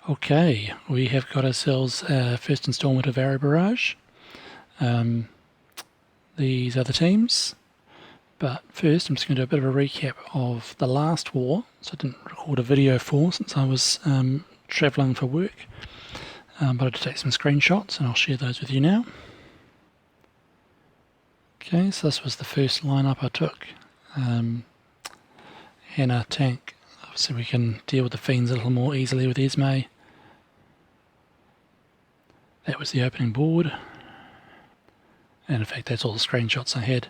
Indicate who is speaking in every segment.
Speaker 1: Okay, we have got ourselves our first instalment of Arrow Barrage. These are the teams, but first I'm just going to do a bit of a recap of the last war, so I didn't record a video for since I was travelling for work, but I did take some screenshots and I'll share those with you now. Okay, so this was the first lineup I took. Hannah tank, obviously we can deal with the fiends a little more easily with Esme. That was the opening board, and in fact that's all the screenshots I had,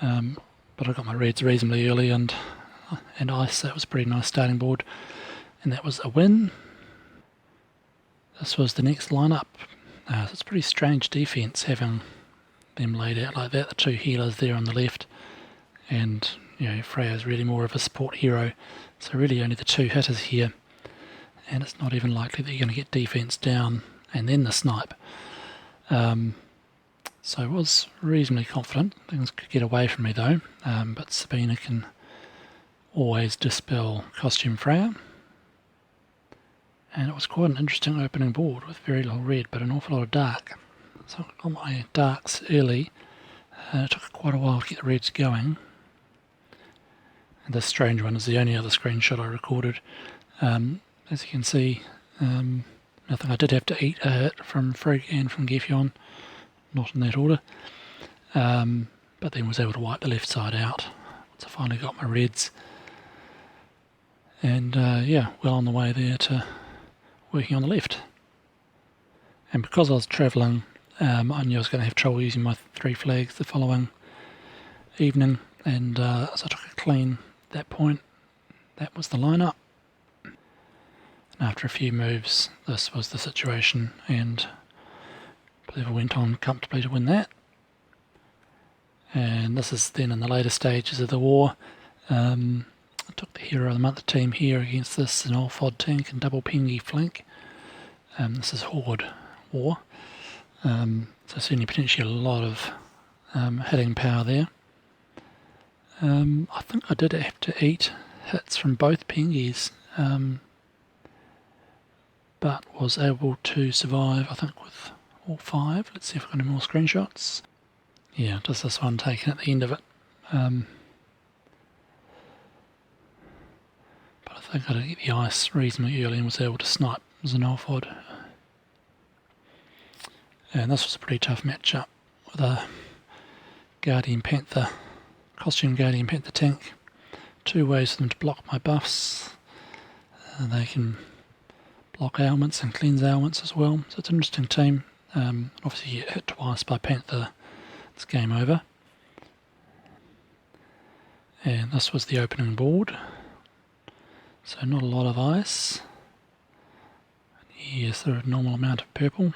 Speaker 1: but I got my reds reasonably early and ice, so that was a pretty nice starting board, and that was a win. This was the next lineup. So it's pretty strange defence having them laid out like that, the two healers there on the left, and Freya's really more of a support hero, so really only the two hitters here, and it's not even likely that you're going to get defence down and then the snipe. So I was reasonably confident things could get away from me though, but Sabina can always dispel Costume Freya. And it was quite an interesting opening board with very little red but an awful lot of dark. So I got my darks early, it took quite a while to get the reds going. And this strange one is the only other screenshot I recorded. As you can see, nothing. I did have to eat a hit from Frigg and from Gefion, not in that order, but then was able to wipe the left side out once I finally got my reds. And yeah, well on the way there to working on the left. And because I was travelling, I knew I was going to have trouble using my 3 flags the following evening, and so I took a clean at that point. That was the lineup. And after a few moves, this was the situation, and I believe I went on comfortably to win that. And this is then in the later stages of the war. I took the Hero of the Month team here against this Nolfod tank and double Pengy flank. This is Horde War, so certainly potentially a lot of hitting power there. I think I did have to eat hits from both Pengies, but was able to survive, I think, with all 5. Let's see if I've got any more screenshots. Yeah, just this one taken at the end of it. But I think I did get the ice reasonably early and was able to snipe Xenolfod. And this was a pretty tough matchup with a Guardian Panther, Costume Guardian Panther tank. 2 ways for them to block my buffs. They can block ailments and cleanse ailments as well, so it's an interesting team. Obviously you get hit twice by Panther, it's game over. And this was the opening board, so not a lot of ice. Yes, there are a normal amount of purple,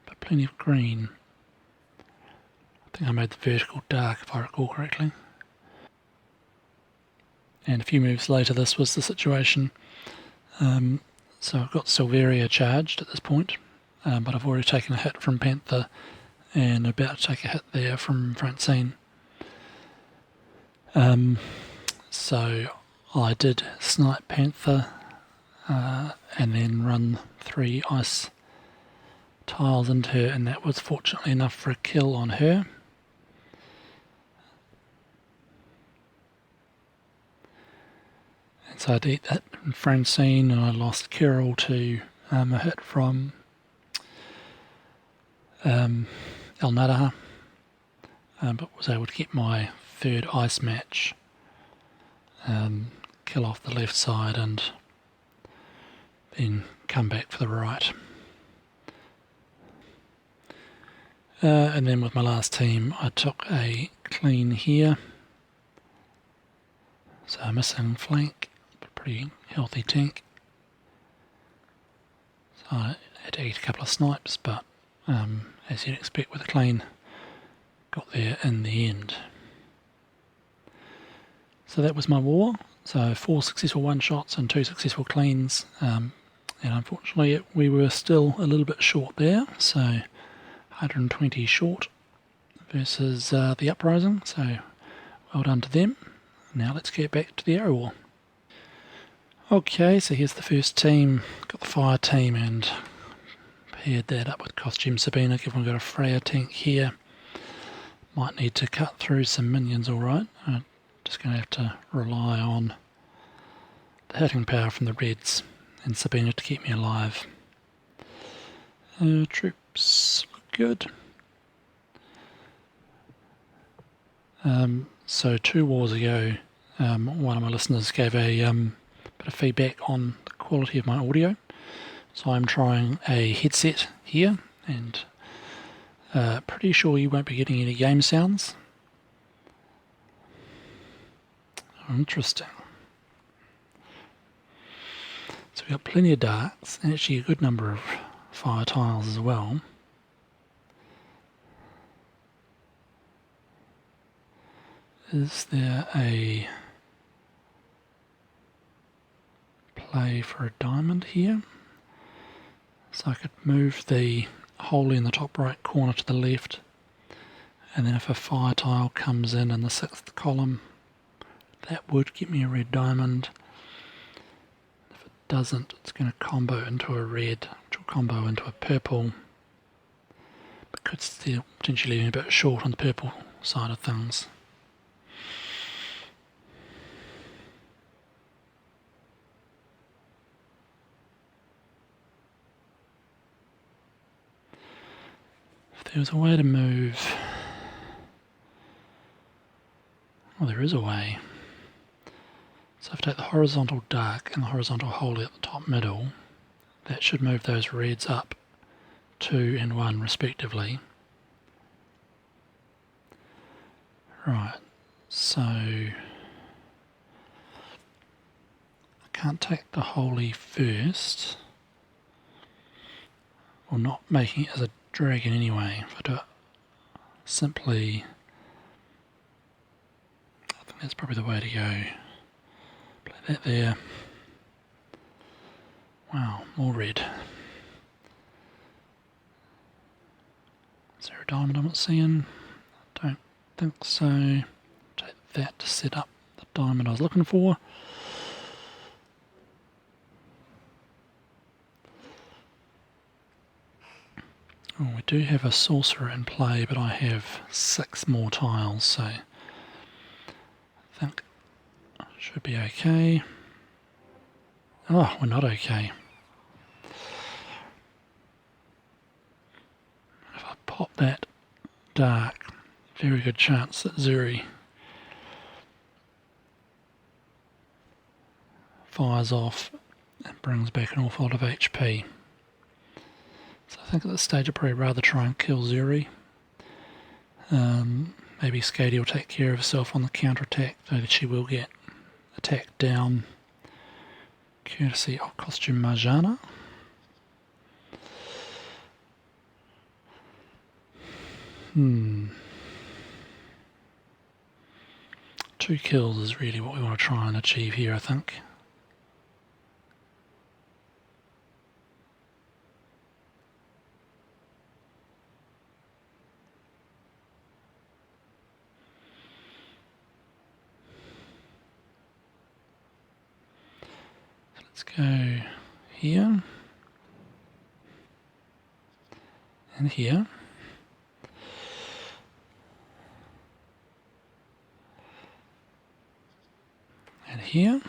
Speaker 1: but plenty of green. I think I made the vertical dark if I recall correctly. And a few moves later this was the situation. So I've got Silveria charged at this point, but I've already taken a hit from Panther and about to take a hit there from Francine. So I did snipe Panther and then run 3 ice tiles into her, and that was fortunately enough for a kill on her. And so I did that from Francine, and I lost Kirill to a hit from El Nadaha, but was able to get my 3rd ice match, kill off the left side and then come back for the right. And then with my last team I took a clean here, so missing flank, but pretty healthy tank. So I had to eat a couple of snipes, but as you'd expect with a clean, got there in the end. So that was my war. So 4 successful one-shots and 2 successful cleans, and unfortunately we were still a little bit short there, so 120 short versus the Uprising, so well done to them. Now let's get back to the Arrow War. Okay, so here's the first team. Got the fire team and paired that up with Costume Sabina, given we've got a Freya tank here. Might need to cut through some minions, alright. I'm just going to have to rely on the hitting power from the Reds and Sabina to keep me alive. Troops look good. So 2 wars ago, one of my listeners gave a bit of feedback on the quality of my audio. So I'm trying a headset here, and pretty sure you won't be getting any game sounds. Interesting. So we've got plenty of darks, and actually a good number of fire tiles as well. Is there a play for a diamond here? So I could move the hole in the top right corner to the left, and then if a fire tile comes in the 6th column, that would get me a red diamond. If it doesn't, it's going to combo into a red, which will combo into a purple, but could still potentially be a bit short on the purple side of things. If there was a way to move... Well, there is a way. So if I take the horizontal dark and the horizontal holy at the top middle, that should move those reds up 2 and 1 respectively. Right, so I can't take the holy first, or not making it as a dragon anyway. If I do it simply, I think that's probably the way to go. Play that there. Wow, more red. Is there a diamond I'm not seeing? I don't think so. Take that to set up the diamond I was looking for. Oh, we do have a sorcerer in play, but I have 6 more tiles, so I think I should be okay. Oh, we're not okay. If I pop that dark, very good chance that Zuri fires off and brings back an awful lot of HP. So I think at this stage I'd probably rather try and kill Zuri. Maybe Skady will take care of herself on the counterattack, though that she will get attacked down courtesy of Costume Marjana. Two kills is really what we want to try and achieve here, I think. Let's go here and here. And here.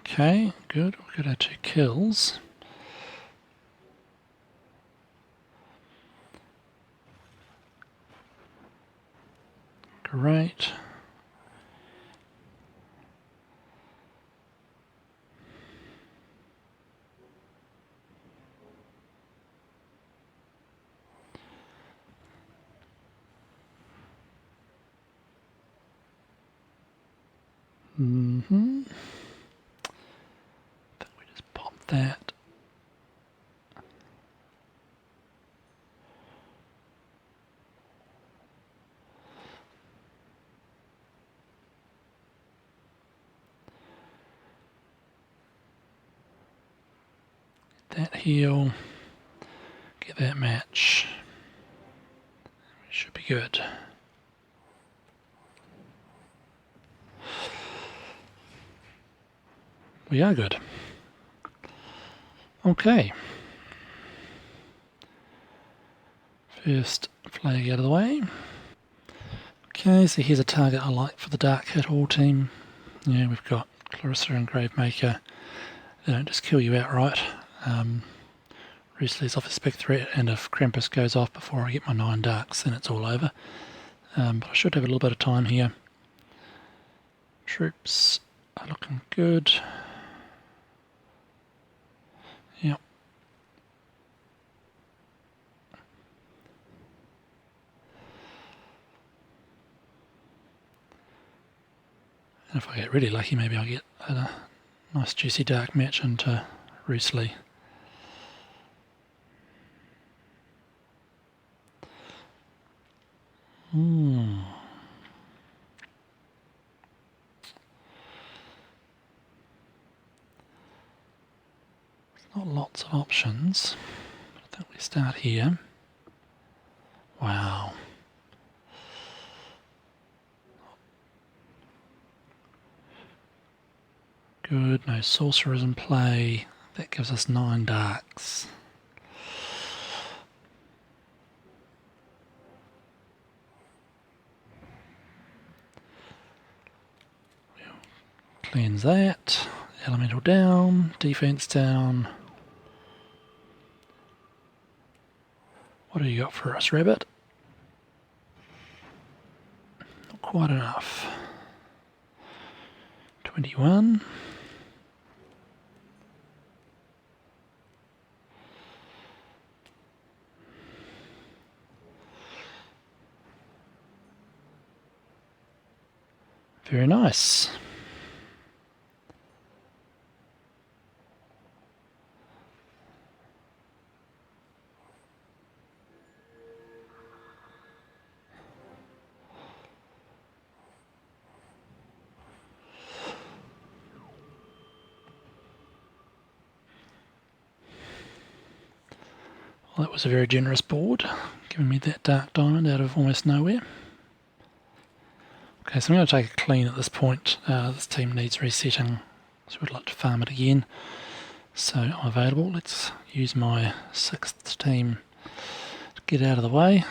Speaker 1: Okay, good. We've got our 2 kills. Great. I think we just pop that. That heal. Get that match. Should be good. We are good. Okay. First flag out of the way. Okay, so here's a target I like for the dark hit all team. Yeah, we've got Clarissa and Gravemaker. They don't just kill you outright. Roosley's off a spec threat, and if Krampus goes off before I get my 9 darks, then it's all over. But I should have a little bit of time here. Troops are looking good. Yep. And if I get really lucky, maybe I'll get a nice juicy dark match into Roosley. Not lots of options. I think we start here. Wow. Good, no sorcerers in play. That gives us 9 darks. We'll cleanse that. Elemental down, defense down. What do you got for us, Rabbit? Not quite enough. 21. Very nice. Well, that was a very generous board, giving me that dark diamond out of almost nowhere. Okay, so I'm going to take a clean at this point. This team needs resetting, so we'd like to farm it again. So I'm available. Let's use my 6th team to get out of the way.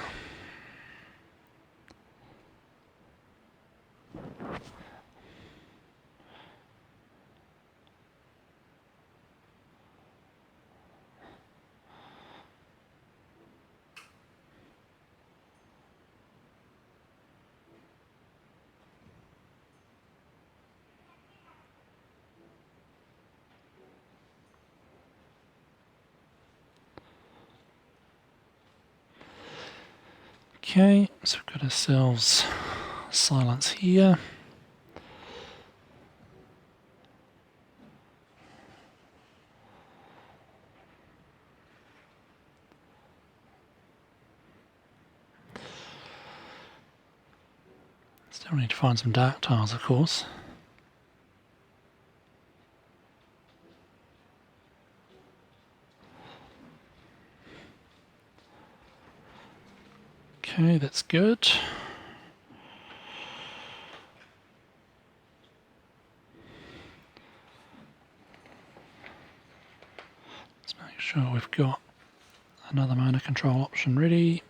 Speaker 1: Okay, so we've got ourselves silence here. Still need to find some dark tiles, of course. Okay, that's good. Let's make sure we've got another mana control option ready.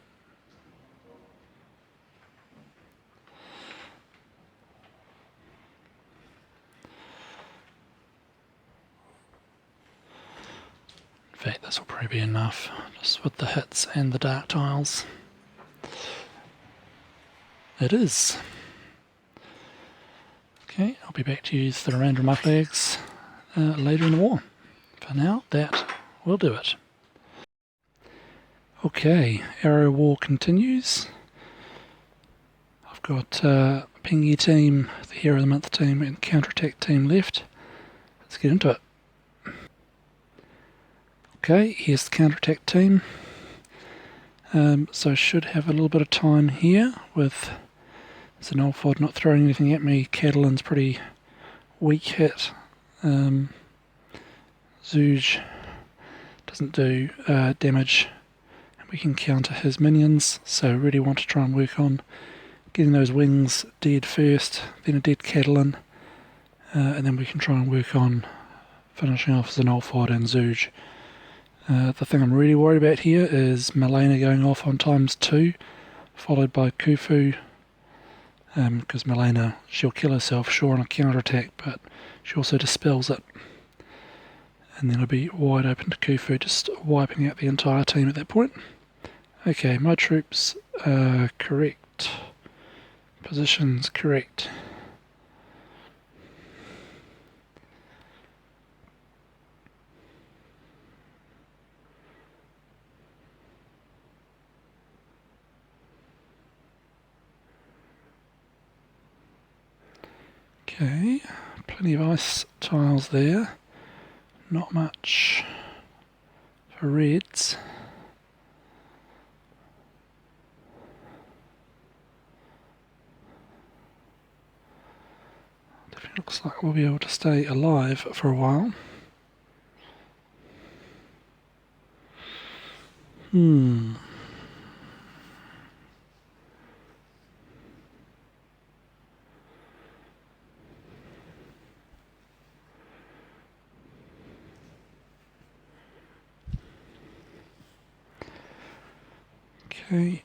Speaker 1: In fact, this will probably be enough, just with the hits and the dark tiles. It is. Okay, I'll be back to use the remainder of my flags later in the war. For now, that will do it. Okay, Arrow War continues. I've got Pingy team, the Hero of the Month team, and Counterattack team left. Let's get into it. Okay, here's the Counterattack team. So I should have a little bit of time here with Xenolfod not throwing anything at me. Catalan's pretty weak hit. Zooge doesn't do damage, and we can counter his minions, so really want to try and work on getting those wings dead first, then a dead Catalan, and then we can try and work on finishing off Xenolphod and Zooge. The thing I'm really worried about here is Malena going off on ×2, followed by Khufu, because Malena, she'll kill herself, sure, on a counterattack, but she also dispels it. And then it'll be wide open to Khufu, just wiping out the entire team at that point. Okay, my troops are correct. Positions correct. Okay, plenty of ice tiles there. Not much for reds. Definitely looks like we'll be able to stay alive for a while. Okay,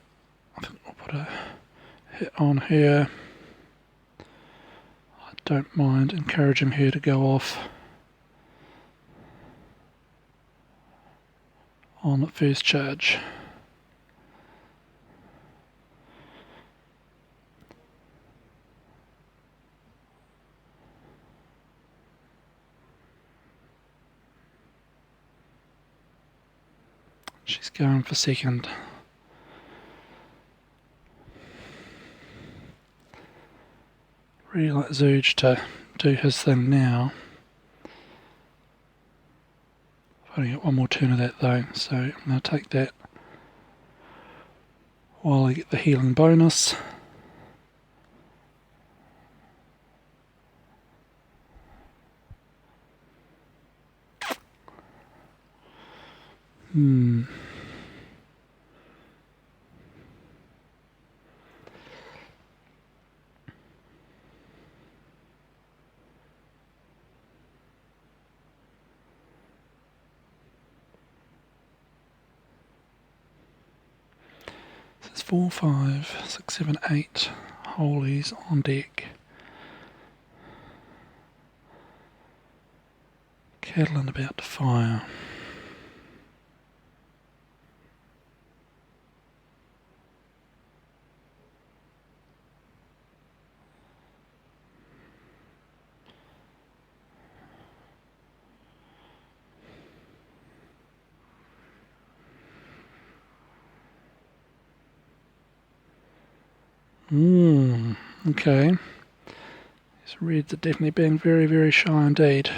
Speaker 1: I think we'll put a hit on her. I don't mind encouraging her to go off on the first charge. She's going for second. Really like Zooge to do his thing now. I've only got one more turn of that though, so I'm going to take that while I get the healing bonus. So it's 4, 5, 6, 7, 8 holies on deck. Catlin about to fire. Okay. These reds are definitely being very, very shy indeed.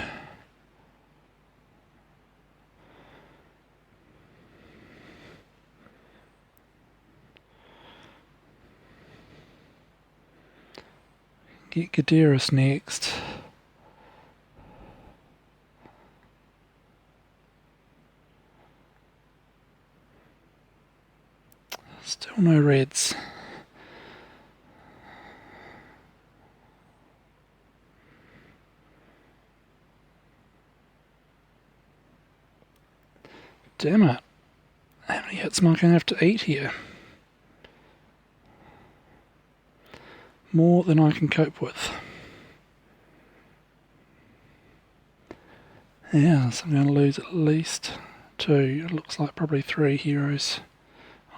Speaker 1: Get Gaderis next. Still no reds. Damn it. How many hits am I going to have to eat here? More than I can cope with. Yeah, so I'm going to lose at least 2. It looks like probably 3 heroes.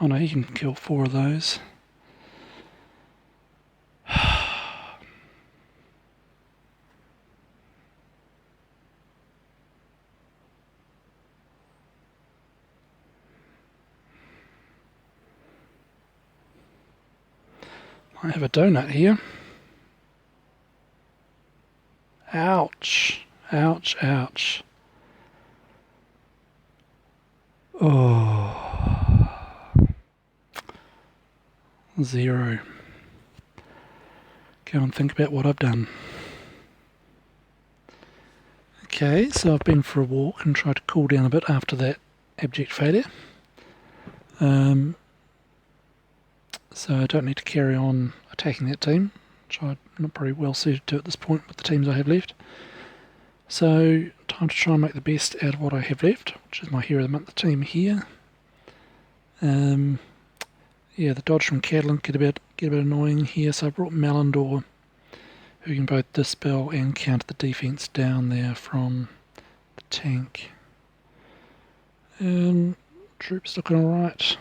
Speaker 1: Oh no, he can kill 4 of those. I have a donut here. Ouch. Ouch, ouch. Oh. 0. Go and think about what I've done. Okay, so I've been for a walk and tried to cool down a bit after that abject failure. So I don't need to carry on attacking that team, which I'm not very well suited to at this point with the teams I have left. So time to try and make the best out of what I have left, which is my Hero of the Month team here. Yeah, the dodge from Catalan get a bit annoying here, so I brought Malandor, who can both dispel and counter the defense down there from the tank. Troops looking alright.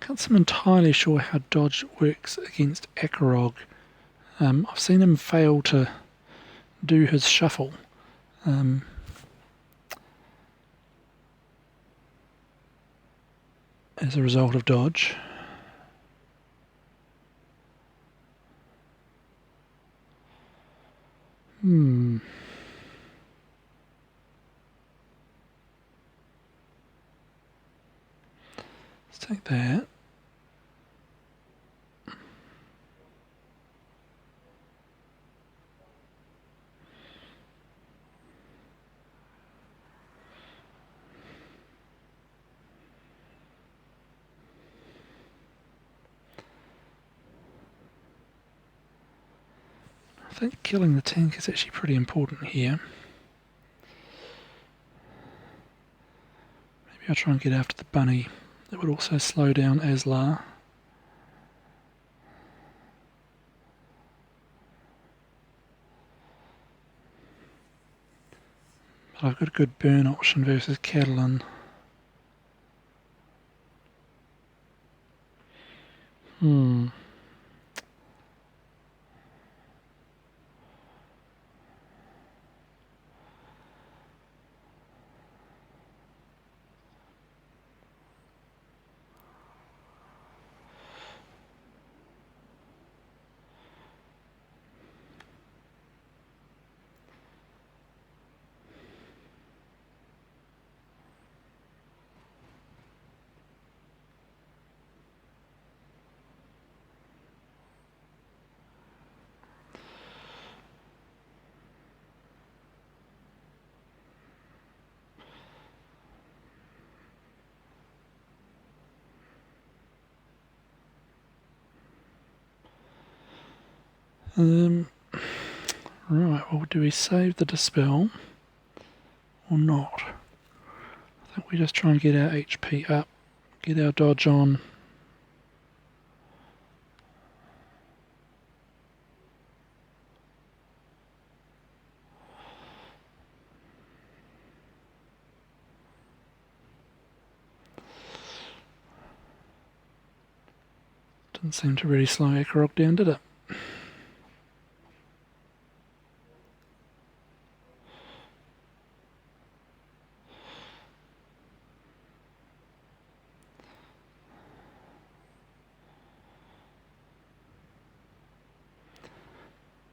Speaker 1: Can't seem entirely sure how dodge works against Akarog. I've seen him fail to do his shuffle. As a result of dodge. Let's take that. I think killing the tank is actually pretty important here. Maybe I'll try and get after the bunny. That would also slow down Aslar. But I've got a good burn option versus Catalan. Right, well, do we save the dispel or not? I think we just try and get our HP up, get our dodge on. Didn't seem to really slow Akarog down, did it?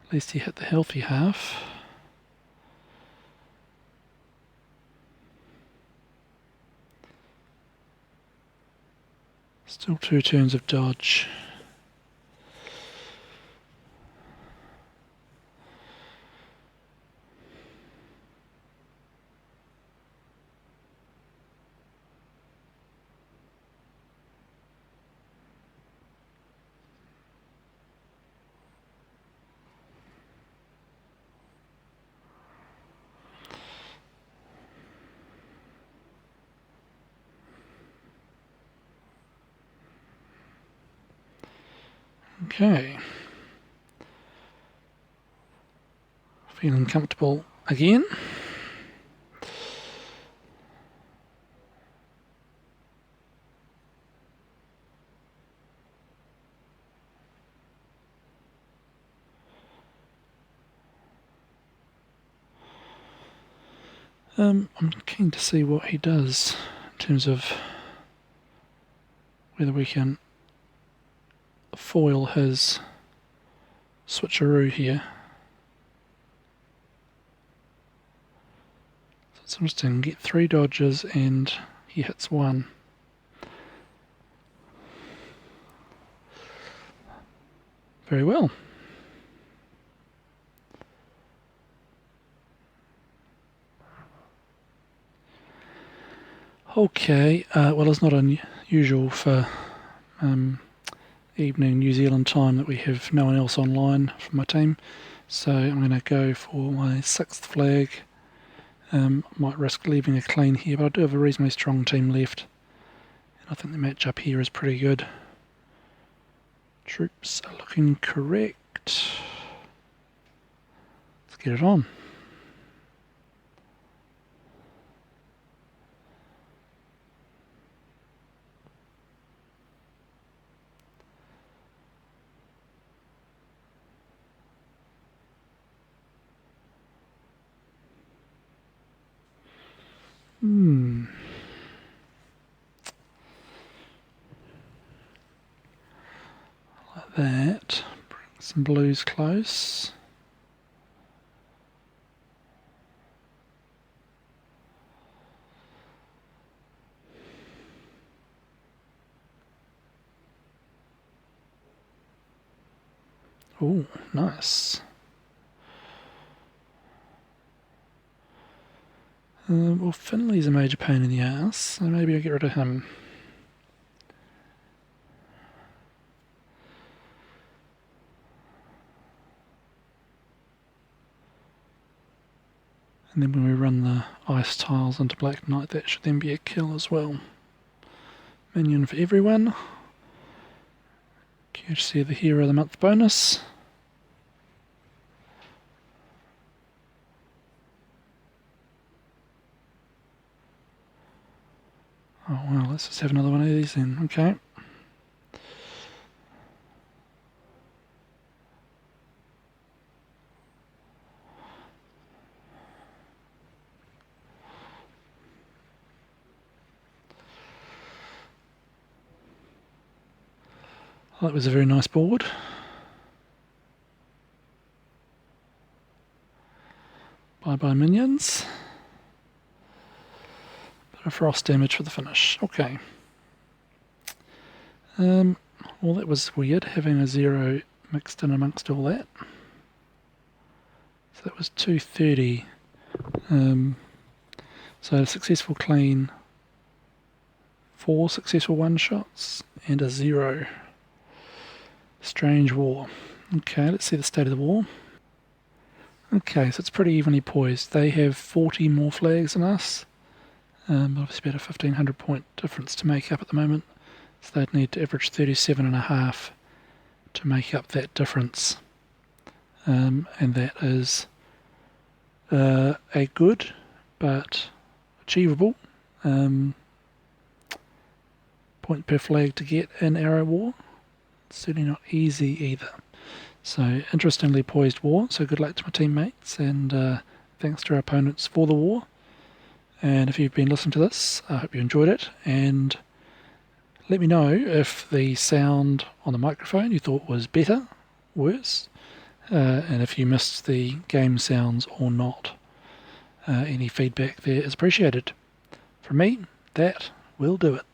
Speaker 1: At least he hit the healthy half. Still 2 turns of dodge. Okay. Feeling comfortable again. I'm keen to see what he does in terms of whether we can foil his switcheroo here. So it's interesting, get 3 dodges and he hits 1. Very well. Okay, well, it's not unusual for evening New Zealand time that we have no one else online from my team. So I'm going to go for my 6th flag. Might risk leaving a clean here, but I do have a reasonably strong team left. And I think the match up here is pretty good. Troops are looking correct. Let's get it on. Like that. Bring some blues close. Oh, nice. Well, Finley's a major pain in the ass, so maybe I'll get rid of him. And then when we run the ice tiles into Black Knight, that should then be a kill as well. Minion for everyone. Courtesy of the Hero of the Month bonus. Oh well, let's just have another one of these then, okay. Well, that was a very nice board. Bye bye minions. Bit of frost damage for the finish. Okay. Well, that was weird, having a 0 mixed in amongst all that. So that was 230. So a successful clean, 4 successful one-shots, and a 0. Strange war. Okay, let's see the state of the war. Okay, so it's pretty evenly poised. They have 40 more flags than us. Obviously about a 1,500 point difference to make up at the moment. So they'd need to average 37.5 to make up that difference. And that is a good but achievable point per flag to get in Arrow War. It's certainly not easy either. So interestingly poised war, so good luck to my teammates, and thanks to our opponents for the war. And if you've been listening to this, I hope you enjoyed it, and let me know if the sound on the microphone you thought was better, worse, and if you missed the game sounds or not. Any feedback there is appreciated. From me, that will do it.